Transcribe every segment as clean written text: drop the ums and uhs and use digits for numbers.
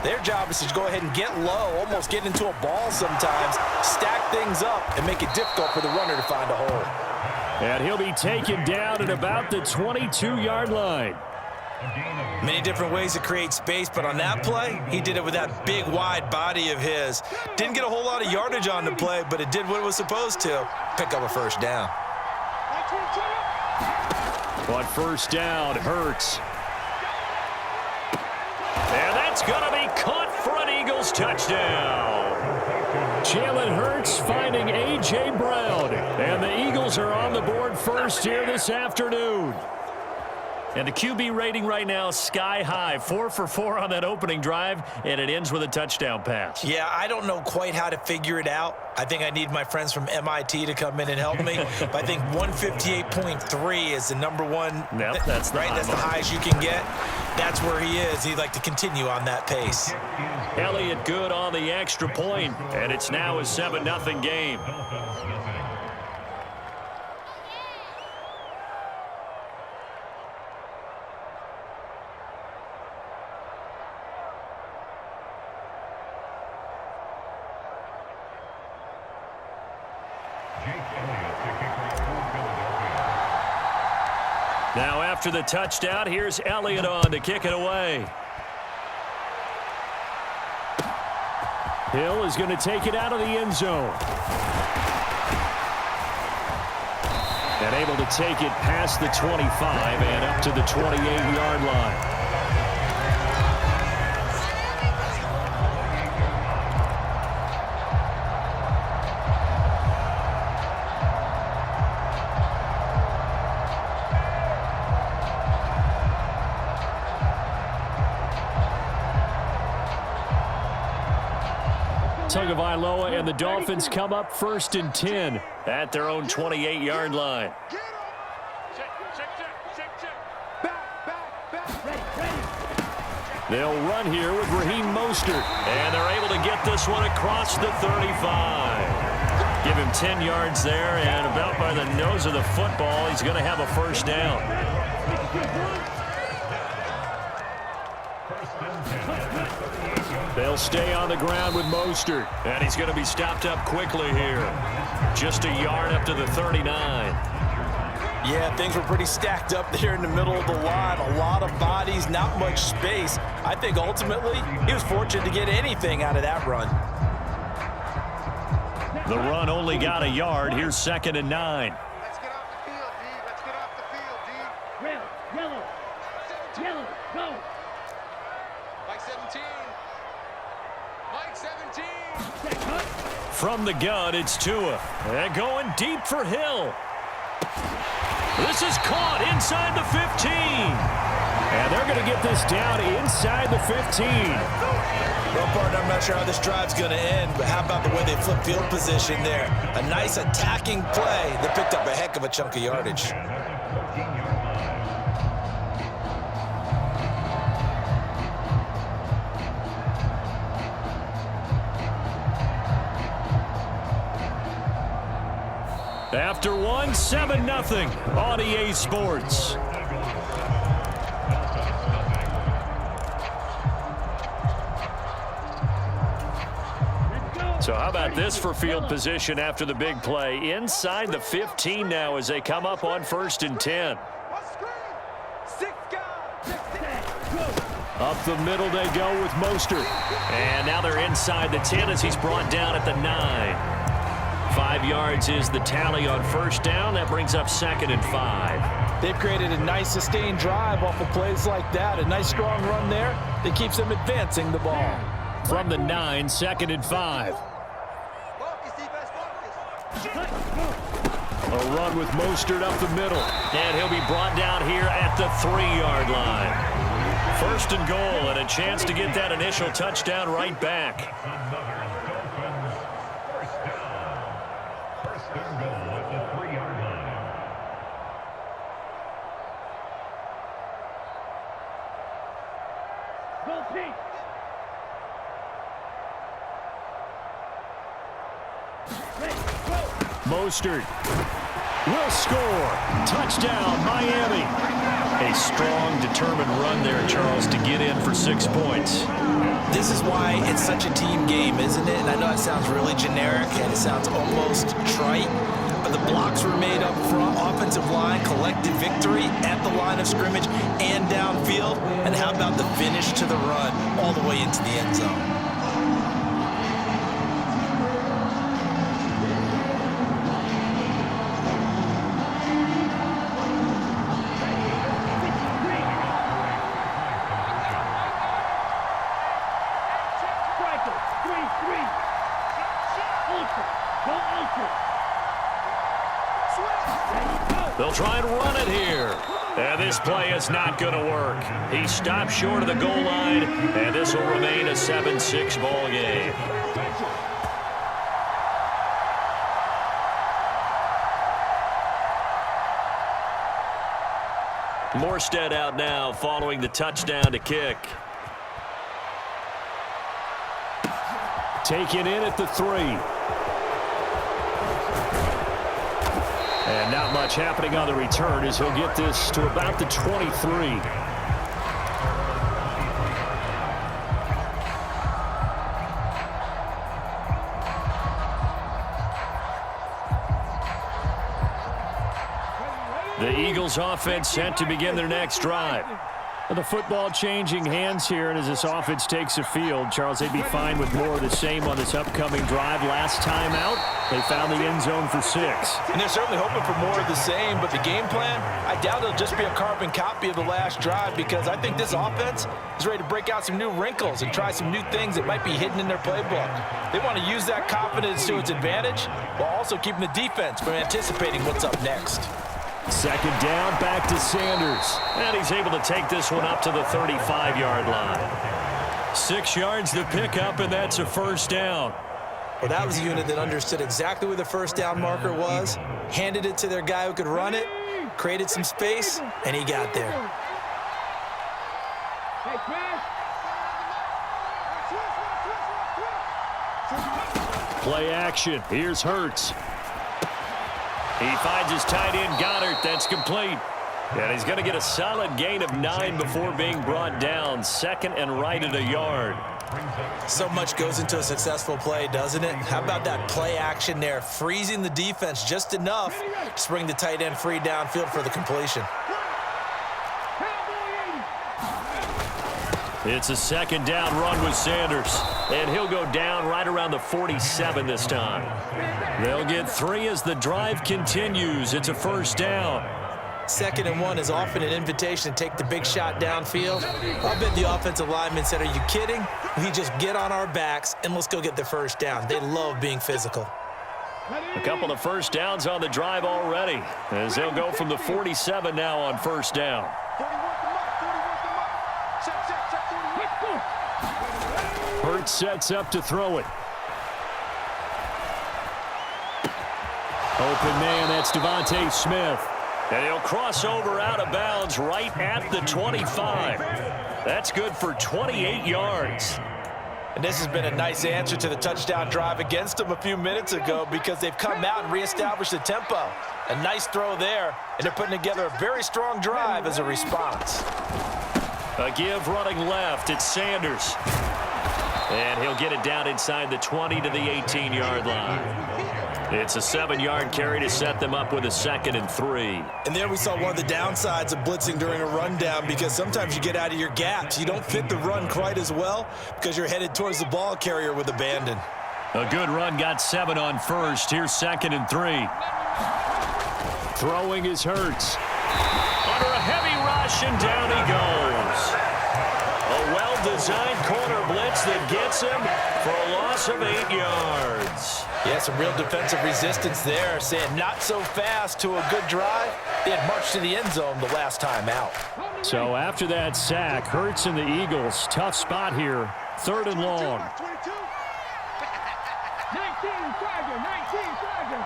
Their job is to go ahead and get low, almost get into a ball sometimes, stack things up, and make it difficult for the runner to find a hole. And he'll be taken down at about the 22-yard line. Many different ways to create space, but on that play, he did it with that big, wide body of his. Didn't get a whole lot of yardage on the play, but it did what it was supposed to, pick up a first down. On first down, Hurts. And that's going to be caught for an Eagles touchdown. Jalen Hurts finding A.J. Brown. And the Eagles are on the board first here this afternoon. And the QB rating right now is sky high. 4 for 4 on that opening drive, and it ends with a touchdown pass. Yeah, I don't know quite how to figure it out. I think I need my friends from MIT to come in and help me. But I think 158.3 is the number one. Yep, that's the right. That's the highest you can get. That's where he is. He'd like to continue on that pace. Elliott good on the extra point, and it's now a 7-0 game. Now after the touchdown, here's Elliott on to kick it away. Hill is going to take it out of the end zone. And able to take it past the 25 and up to the 28-yard line. Tagovailoa and the Dolphins come up 1st and 10 at their own 28-yard line. They'll run here with Raheem Mostert, and they're able to get this one across the 35. Give him 10 yards there, and about by the nose of the football, he's going to have a first down. They'll stay on the ground with Mostert, and he's going to be stopped up quickly here. Just a yard up to the 39. Yeah, things were pretty stacked up there in the middle of the line. A lot of bodies, not much space. I think ultimately he was fortunate to get anything out of that run. The run only got a yard. Here's 2nd and 9. Let's get off the field, D. Let's get off the field, D. Yellow, go. Mike 17. Mike 17. From the gun, it's Tua. And going deep for Hill. This is caught inside the 15. And they're going to get this down inside the 15. Well, partner, I'm not sure how this drive's going to end, but how about the way they flip field position there? A nice attacking play that picked up a heck of a chunk of yardage. After one, 7-0 on EA Sports. So how about this for field position after the big play? Inside the 15 now as they come up on 1st and 10. Up the middle they go with Mostert. And now they're inside the 10 as he's brought down at the 9. 5 yards is the tally on first down. That brings up 2nd and 5. They've created a nice sustained drive off of plays like that. A nice strong run there that keeps them advancing the ball. From the 9, 2nd and 5. A run with Mostert up the middle. And he'll be brought down here at the 3-yard line. 1st and goal and a chance to get that initial touchdown right back. Mostert will score. Touchdown, Miami. A strong, determined run there, Charles, to get in for 6 points. This this is why it's such a team game, isn't it? And I know it sounds really generic and it sounds almost trite, but the blocks were made up front, offensive line, collective victory at the line of scrimmage and downfield. And how about the finish to the run all the way into the end zone? They'll try and run it here. And this play is not going to work. He stopped short of the goal line, and this will remain a 7-6 ball game. Morstead out now following the touchdown to kick. Taken in at the 3. And not much happening on the return as he'll get this to about the 23. The Eagles offense set to begin their next drive. The football changing hands here, and as this offense takes the field, Charles, they'd be fine with more of the same on this upcoming drive. Last time out, they found the end zone for 6. And they're certainly hoping for more of the same, but the game plan, I doubt it'll just be a carbon copy of the last drive, because I think this offense is ready to break out some new wrinkles and try some new things that might be hidden in their playbook. They want to use that confidence to its advantage while also keeping the defense from anticipating what's up next. Second down, back to Sanders. And he's able to take this one up to the 35-yard line. 6 yards to pick up, and that's a first down. Well, that was a unit that understood exactly where the first down marker was, handed it to their guy who could run it, created some space, and he got there. Play action. Here's Hurts. He finds his tight end, Goddard. That's complete. And he's going to get a solid gain of 9 before being brought down. Second and right at a yard. So much goes into a successful play, doesn't it? How about that play action there, freezing the defense just enough to bring the tight end free downfield for the completion. It's a second down run with Sanders. And he'll go down right around the 47 this time. They'll get 3 as the drive continues. It's a first down. 2nd and 1 is often an invitation to take the big shot downfield. I'll bet the offensive lineman said, "Are you kidding? We just get on our backs and let's go get the first down." They love being physical. A couple of first downs on the drive already, as they'll go from the 47 now on first down. Hurts sets up to throw it. Open man, that's Devontae Smith. And he'll cross over out of bounds right at the 25. That's good for 28 yards. And this has been a nice answer to the touchdown drive against them a few minutes ago, because they've come out and reestablished the tempo. A nice throw there, and they're putting together a very strong drive as a response. A give running left. It's Sanders. And he'll get it down inside the 20 to the 18-yard line. It's a 7-yard carry to set them up with a 2nd and 3. And there we saw one of the downsides of blitzing during a rundown, because sometimes you get out of your gaps. You don't fit the run quite as well because you're headed towards the ball carrier with abandon. A good run got 7 on first. Here's 2nd and 3. Throwing is Hurts. Under a heavy rush, and down he goes. A well-designed corner blitz that gets him for a loss of 8 yards. Yeah, some real defensive resistance there, saying not so fast to a good drive. They had marched to the end zone the last time out. So after that sack, Hurts and the Eagles, tough spot here, 3rd and long. 19 Tiger, 19 Tiger.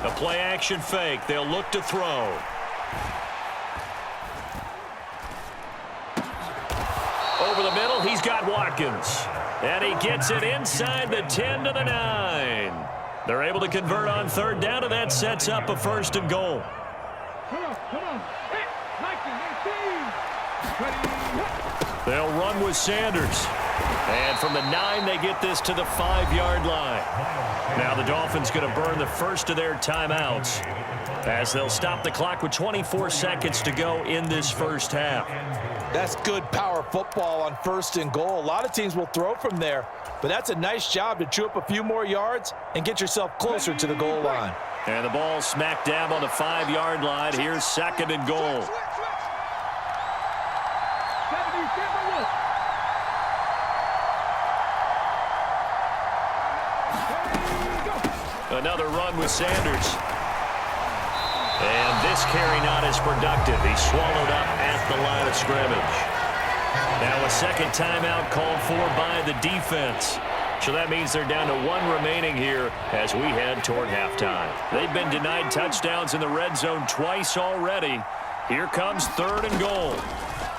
A play-action fake. They'll look to throw. Over the middle, he's got Watkins. And he gets it inside the 10 to the 9. They're able to convert on 3rd down, and that sets up a 1st and goal. Come on. Hey, 19, 19. They'll run with Sanders. And from the 9, they get this to the 5-yard line. Now the Dolphins going to burn the first of their timeouts as they'll stop the clock with 24 seconds to go in this first half. That's good power football on 1st and goal. A lot of teams will throw from there, but that's a nice job to chew up a few more yards and get yourself closer to the goal line. And the ball smack dab on the 5-yard line. Here's 2nd and goal. Another run with Sanders. And this carry not as productive. He's swallowed up at the line of scrimmage. Now a second timeout called for by the defense. So that means they're down to 1 remaining here as we head toward halftime. They've been denied touchdowns in the red zone twice already. Here comes 3rd and goal.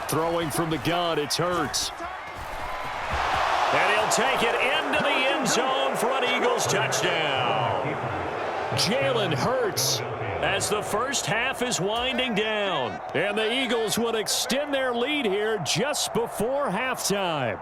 Throwing from the gun, it's Hurts. And he'll take it into the end zone for an Eagles touchdown. Jalen Hurts as the first half is winding down. And the Eagles will extend their lead here just before halftime.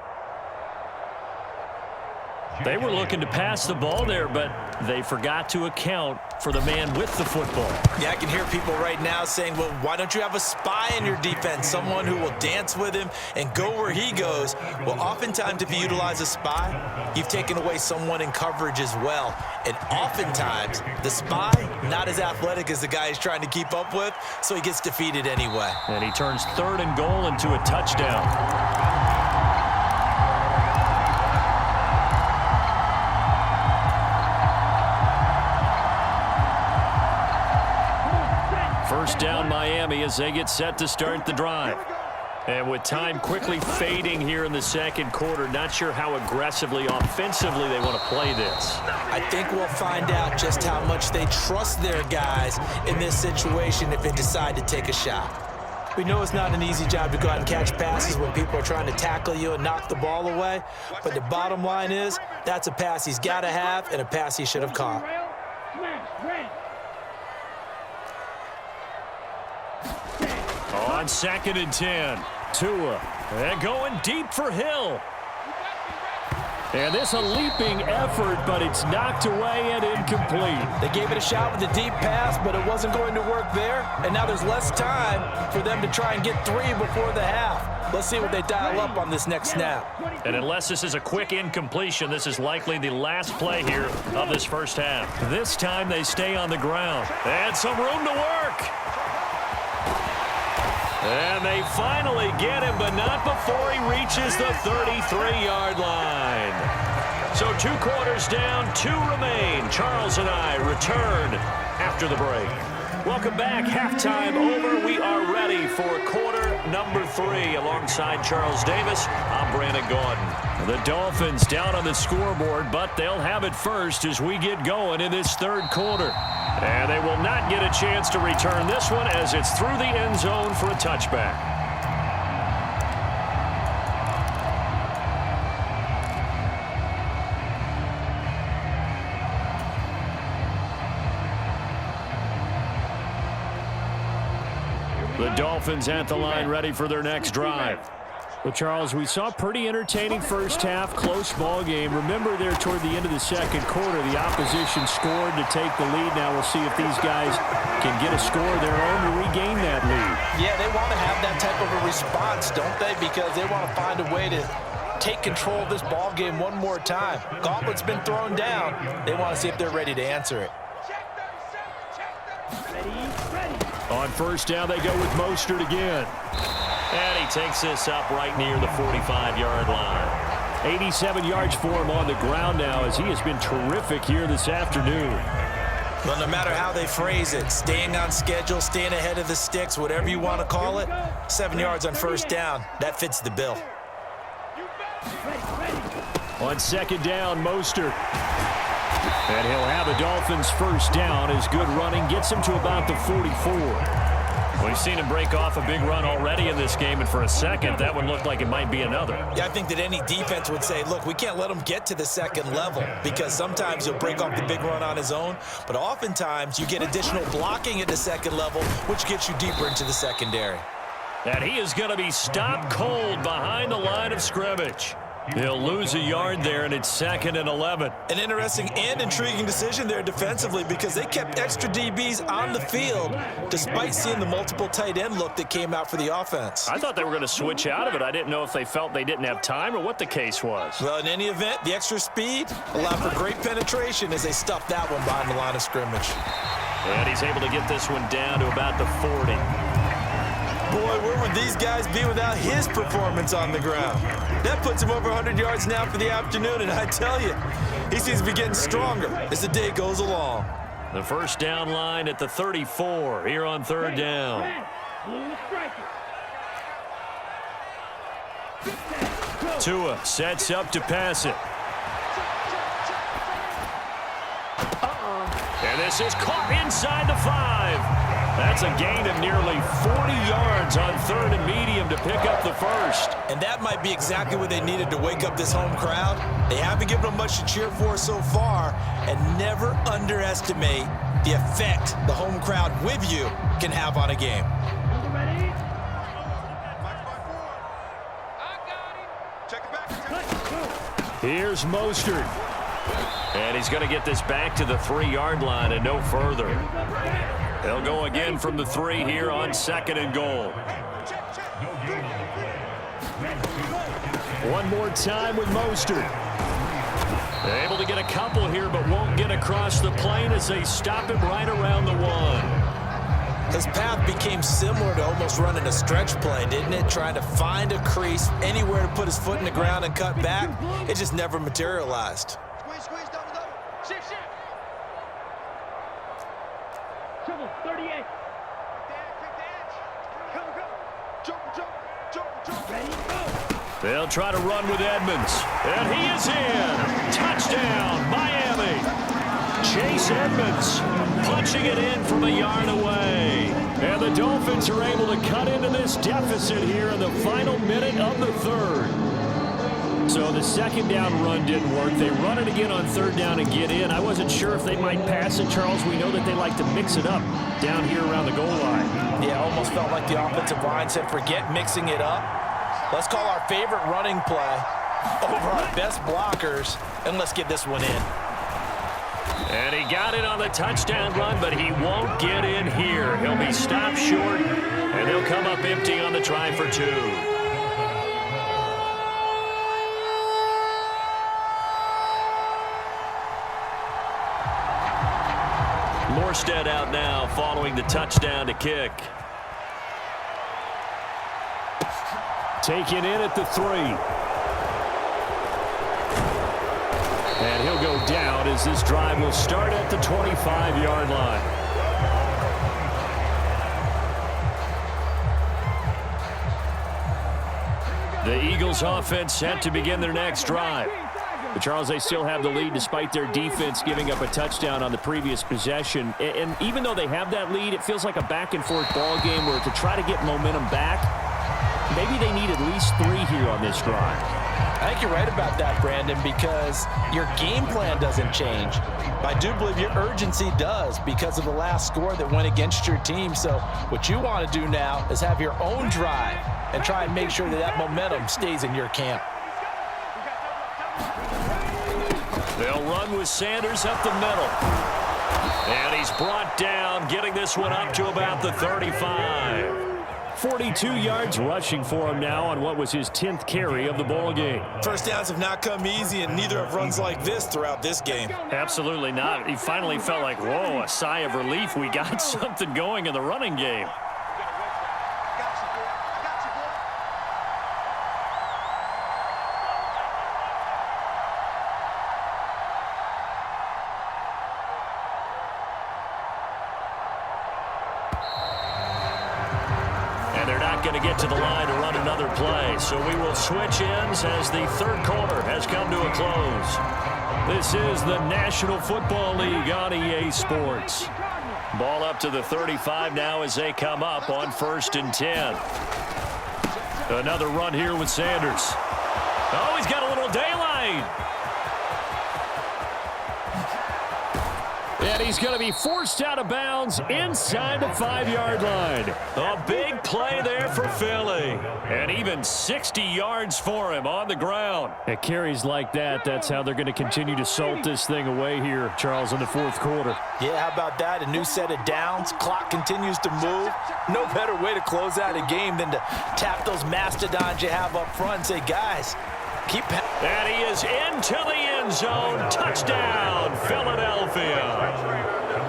They were looking to pass the ball there, but they forgot to account for the man with the football. Yeah, I can hear people right now saying, well, why don't you have a spy in your defense, someone who will dance with him and go where he goes? Well, oftentimes if you utilize a spy, you've taken away someone in coverage as well. And oftentimes the spy, not as athletic as the guy he's trying to keep up with, so he gets defeated anyway. And he turns 3rd and goal into a touchdown. First down Miami as they get set to start the drive. And with time quickly fading here in the second quarter, not sure how aggressively, offensively they want to play this. I think we'll find out just how much they trust their guys in this situation if they decide to take a shot. We know it's not an easy job to go out and catch passes when people are trying to tackle you and knock the ball away, but the bottom line is that's a pass he's got to have and a pass he should have caught. On 2nd and 10, Tua, and going deep for Hill. And this a leaping effort, but it's knocked away and incomplete. They gave it a shot with a deep pass, but it wasn't going to work there. And now there's less time for them to try and get 3 before the half. Let's see what they dial up on this next snap. And unless this is a quick incompletion, this is likely the last play here of this first half. This time they stay on the ground. And some room to work. And they finally get him, but not before he reaches the 33-yard line. So 2 quarters down, 2 remain. Charles and I return after the break. Welcome back. Halftime over. We are ready for quarter number 3. Alongside Charles Davis, I'm Brandon Gordon. The Dolphins down on the scoreboard, but they'll have it first as we get going in this 3rd quarter. And they will not get a chance to return this one as it's through the end zone for a touchback. The Dolphins at the line ready for their next drive. Well, Charles, we saw a pretty entertaining first half, close ball game. Remember there toward the end of the second quarter, the opposition scored to take the lead. Now we'll see if these guys can get a score of their own to regain that lead. Yeah, they want to have that type of a response, don't they? Because they want to find a way to take control of this ball game one more time. Gauntlet's been thrown down. They want to see if they're ready to answer it. On first down, they go with Mostert again. And he takes this up right near the 45-yard line. 87 yards for him on the ground now as he has been terrific here this afternoon. Well, no matter how they phrase it, staying on schedule, staying ahead of the sticks, whatever you want to call it, 7 yards on first down, that fits the bill. On second down, Mostert. And he'll have a Dolphins first down. His good running gets him to about the 44. We've seen him break off a big run already in this game, and for a second, that one looked like it might be another. Yeah, I think that any defense would say, look, we can't let him get to the second level because sometimes he'll break off the big run on his own, but oftentimes you get additional blocking at the second level, which gets you deeper into the secondary. And he is going to be stopped cold behind the line of scrimmage. He'll lose a yard there, and it's 2nd and 11. An interesting and intriguing decision there defensively because they kept extra DBs on the field despite seeing the multiple tight end look that came out for the offense. I thought they were going to switch out of it. I didn't know if they felt they didn't have time or what the case was. Well, in any event, the extra speed allowed for great penetration as they stuffed that one behind the line of scrimmage. And he's able to get this one down to about the 40. Boy, where would these guys be without his performance on the ground? That puts him over 100 yards now for the afternoon, and I tell you, he seems to be getting stronger as the day goes along. The first down line at the 34 here on 3rd down. Tua sets up to pass it. And this is caught inside the 5. That's a gain of nearly 40 yards on 3rd and medium to pick up the first. And that might be exactly what they needed to wake up this home crowd. They haven't given them much to cheer for so far, and never underestimate the effect the home crowd with you can have on a game. Here's Mostert. And he's going to get this back to the 3-yard line and no further. They'll go again from the 3 here on 2nd and goal. One more time with Mostert. Able to get a couple here, but won't get across the plane as they stop him right around the 1. His path became similar to almost running a stretch play, didn't it? Trying to find a crease, anywhere to put his foot in the ground and cut back. It just never materialized. Squeeze, double. Shift. Triple 38. Dance. Jump. Ready, go. They'll try to run with Edmonds. And he is in. Touchdown, Miami. Chase Edmonds punching it in from a yard away. And the Dolphins are able to cut into this deficit here in the final minute of the 3rd. So the 2nd down run didn't work. They run it again on 3rd down and get in. I wasn't sure if they might pass it, Charles. We know that they like to mix it up down here around the goal line. Yeah, almost felt like the offensive line said, forget mixing it up. Let's call our favorite running play over our best blockers, and let's get this one in. And he got it on the touchdown run, but he won't get in here. He'll be stopped short, and they'll come up empty on the try for 2. Morstead out now following the touchdown to kick. Taken in at the 3. And he'll go down as this drive will start at the 25-yard line. The Eagles offense set to begin their next drive. But Charles, they still have the lead despite their defense giving up a touchdown on the previous possession. And even though they have that lead, it feels like a back-and-forth ball game where to try to get momentum back, maybe they need at least 3 here on this drive. I think you're right about that, Brandon, because your game plan doesn't change. I do believe your urgency does because of the last score that went against your team. So what you want to do now is have your own drive and try and make sure that that momentum stays in your camp. They'll run with Sanders up the middle. And he's brought down, getting this one up to about the 35. 42 yards rushing for him now on what was his 10th carry of the ball game. First downs have not come easy, and neither have runs like this throughout this game. Absolutely not. He finally felt like, whoa, a sigh of relief. We got something going in the running game. Going to get to the line to run another play. So we will switch ends as the 3rd quarter has come to a close. This is the National Football League on EA Sports. Ball up to the 35 now as they come up on 1st and 10. Another run here with Sanders. Oh, he's got a little daylight. And he's going to be forced out of bounds inside the 5-yard line. A big play there for Philly. And even 60 yards for him on the ground. At carries like that, that's how they're going to continue to salt this thing away here, Charles, in the fourth quarter. Yeah, how about that? A new set of downs. Clock continues to move. No better way to close out a game than to tap those mastodons you have up front and say, guys, keep. And he is into the end zone. Touchdown, Philadelphia.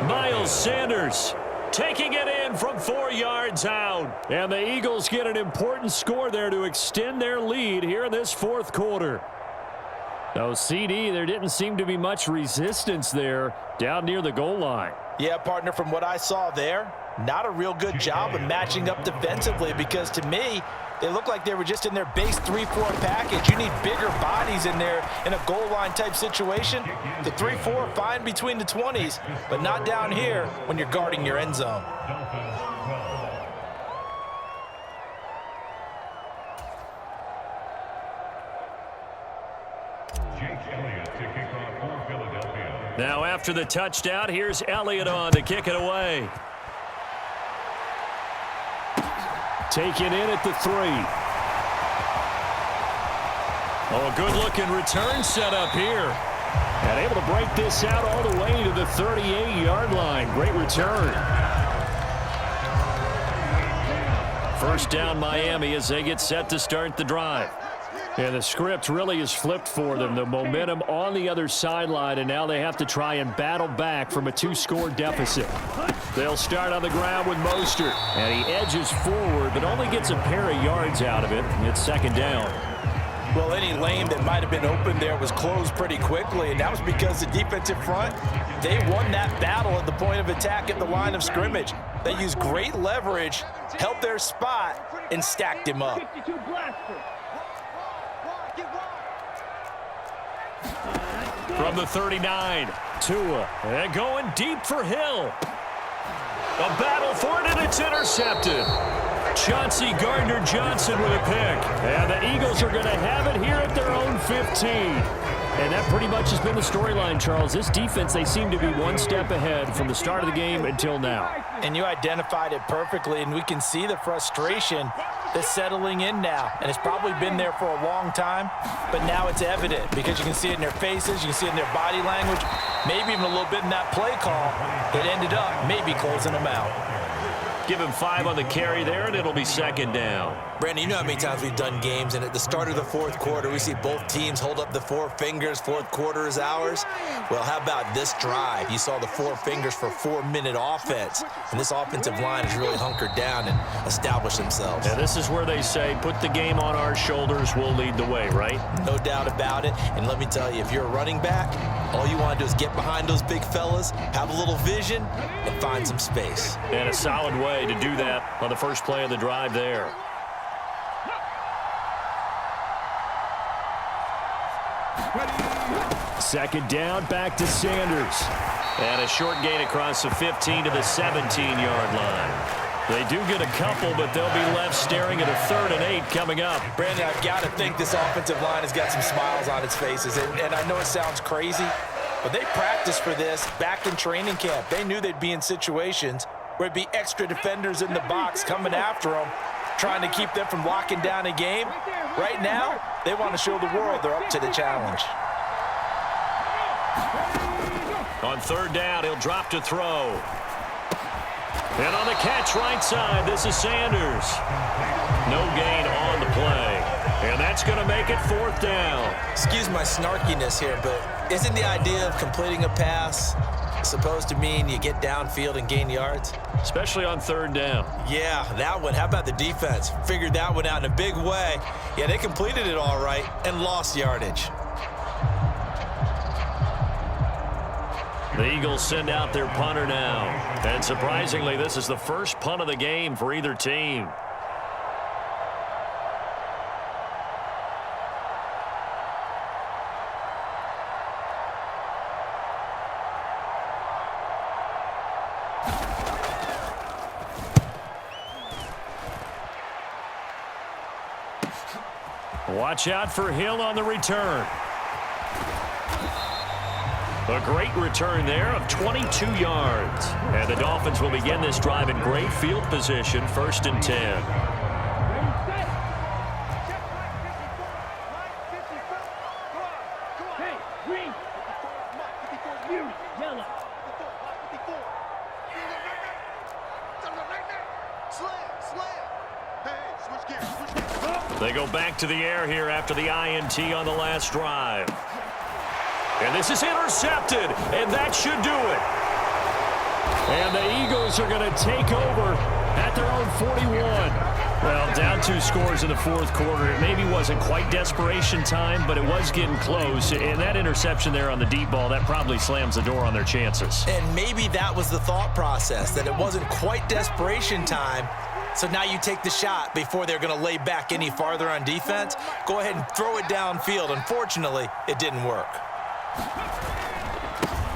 Miles Sanders taking it in from 4 yards out. And the Eagles get an important score there to extend their lead here in this fourth quarter. So, CD, there didn't seem to be much resistance there down near the goal line. Yeah, partner, from what I saw there, not a real good job of matching up defensively because to me, they look like they were just in their base 3-4 package. You need bigger bodies in there in a goal line type situation. The 3-4 fine between the 20s, but not down here when you're guarding your end zone. Now after the touchdown, here's Elliott on to kick it away. Taken in at the 3. Oh, a good-looking return set up here. And able to break this out all the way to the 38-yard line. Great return. First down, Miami, as they get set to start the drive. And the script really is flipped for them. The momentum on the other sideline, and now they have to try and battle back from a 2-score deficit. They'll start on the ground with Mostert, and he edges forward, but only gets a pair of yards out of it. It's second down. Well, any lane that might have been open there was closed pretty quickly, and that was because the defensive front, they won that battle at the point of attack at the line of scrimmage. They used great leverage, held their spot, and stacked him up. 52 blaster. From the 39, Tua, and going deep for Hill. A battle for it, and it's intercepted. Chauncey Gardner-Johnson with a pick. And the Eagles are going to have it here at their own 15. And that pretty much has been the storyline, Charles. This defense, they seem to be one step ahead from the start of the game until now. And you identified it perfectly, and we can see the frustration that's settling in now. And it's probably been there for a long time, but now it's evident because you can see it in their faces, you can see it in their body language, maybe even a little bit in that play call that ended up maybe closing them out. Give him 5 on the carry there, and it'll be second down. Brandon, you know how many times we've done games, and at the start of the fourth quarter, we see both teams hold up the 4 fingers, fourth quarter is ours. Well, how about this drive? You saw the 4 fingers for 4-minute offense, and this offensive line has really hunkered down and established themselves. And this is where they say, put the game on our shoulders, we'll lead the way, right? No doubt about it, and let me tell you, if you're a running back, all you want to do is get behind those big fellas, have a little vision, and find some space. And a solid way to do that on the first play of the drive there. Second down, back to Sanders. And a short gain across the 15 to the 17-yard line. They do get a couple, but they'll be left staring at a 3rd and 8 coming up. Brandon, I've got to think this offensive line has got some smiles on its faces. And I know it sounds crazy, but they practiced for this back in training camp. They knew they'd be in situations where it'd be extra defenders in the box coming after them, trying to keep them from locking down a game. Right now, they want to show the world they're up to the challenge. On 3rd down, he'll drop to throw. And on the catch right side, this is Sanders. No gain on the play. And that's going to make it 4th down. Excuse my snarkiness here, but isn't the idea of completing a pass supposed to mean you get downfield and gain yards? Especially on 3rd down. Yeah, that one. How about the defense? Figured that one out in a big way. Yeah, they completed it all right and lost yardage. The Eagles send out their punter now. And surprisingly, this is the first punt of the game for either team. Watch out for Hill on the return. A great return there of 22 yards. And the Dolphins will begin this drive in great field position, 1st and 10. They go back to the air here after the INT on the last drive. And this is intercepted, and that should do it. And the Eagles are going to take over at their own 41. Well, down 2 scores in the 4th quarter. It maybe wasn't quite desperation time, but it was getting close. And that interception there on the deep ball, that probably slams the door on their chances. And maybe that was the thought process, that it wasn't quite desperation time. So now you take the shot before they're going to lay back any farther on defense. Go ahead and throw it downfield. Unfortunately, it didn't work.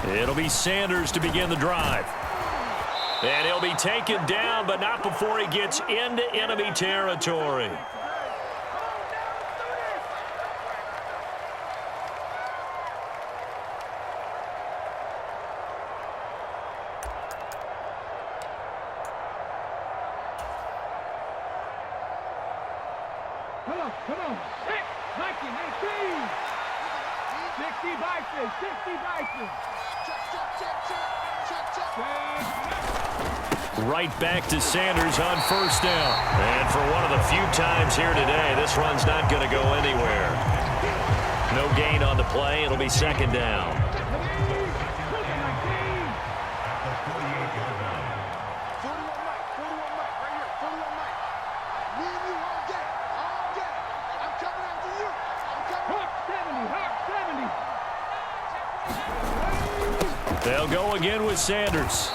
It'll be Sanders to begin the drive. And he'll be taken down, but not before he gets into enemy territory. Come on. 19, 60 Vikings, 60 Vikings. Right back to Sanders on 1st down. And for one of the few times here today, this run's not going to go anywhere. No gain on the play. It'll be 2nd down. They'll go again with Sanders.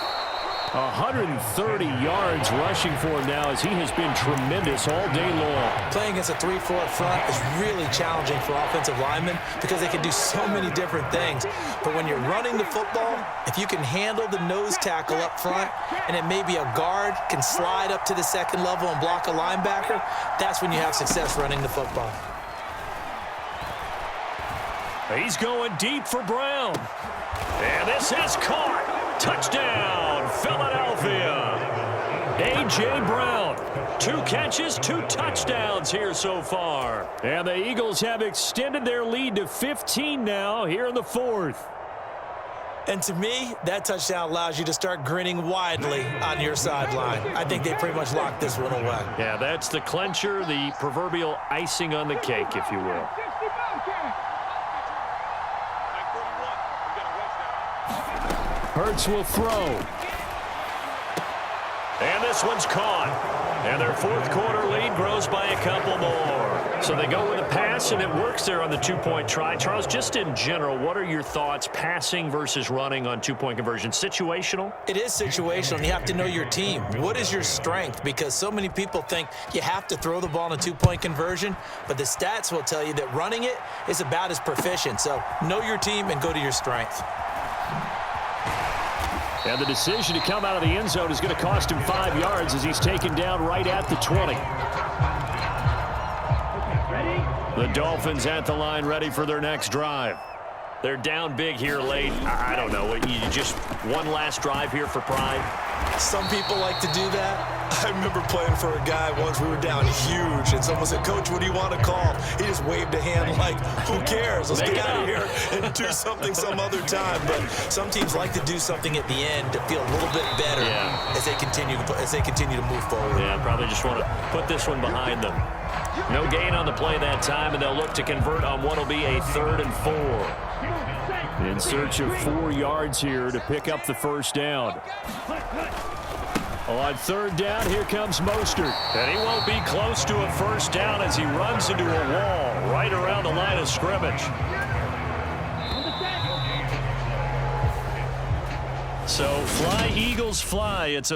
130 yards rushing for him now as he has been tremendous all day long. Playing against a 3-4 front is really challenging for offensive linemen because they can do so many different things. But when you're running the football, if you can handle the nose tackle up front and it may be a guard can slide up to the 2nd level and block a linebacker, that's when you have success running the football. He's going deep for Brown. And this is caught. Touchdown, Philadelphia. A.J. Brown. 2 catches, 2 touchdowns here so far. And the Eagles have extended their lead to 15 now here in the 4th. And to me, that touchdown allows you to start grinning widely on your sideline. I think they pretty much locked this one away. Yeah, that's the clincher, the proverbial icing on the cake, if you will. Hurts will throw. And this one's caught. And their 4th quarter lead grows by a couple more. So they go with a pass, and it works there on the 2-point try. Charles, just in general, what are your thoughts passing versus running on 2-point conversion? Situational? It is situational, and you have to know your team. What is your strength? Because so many people think you have to throw the ball in a 2-point conversion, but the stats will tell you that running it is about as proficient. So know your team and go to your strength. And the decision to come out of the end zone is going to cost him 5 yards as he's taken down right at the 20. The Dolphins at the line ready for their next drive. They're down big here late. I don't know. You just one last drive here for pride? Some people like to do that. I remember playing for a guy once. We were down huge, and someone said, "Coach, what do you want to call?" He just waved a hand like, "Who cares? Let's get out of here and do something some other time." But some teams like to do something at the end to feel a little bit better as they continue to move forward. Yeah, probably just want to put this one behind them. No gain on the play that time, and they'll look to convert on what will be a 3rd and 4. In search of 4 yards here to pick up the 1st down. On 3rd down, here comes Mostert. And he won't be close to a 1st down as he runs into a wall right around the line of scrimmage. So fly, Eagles, fly. It's a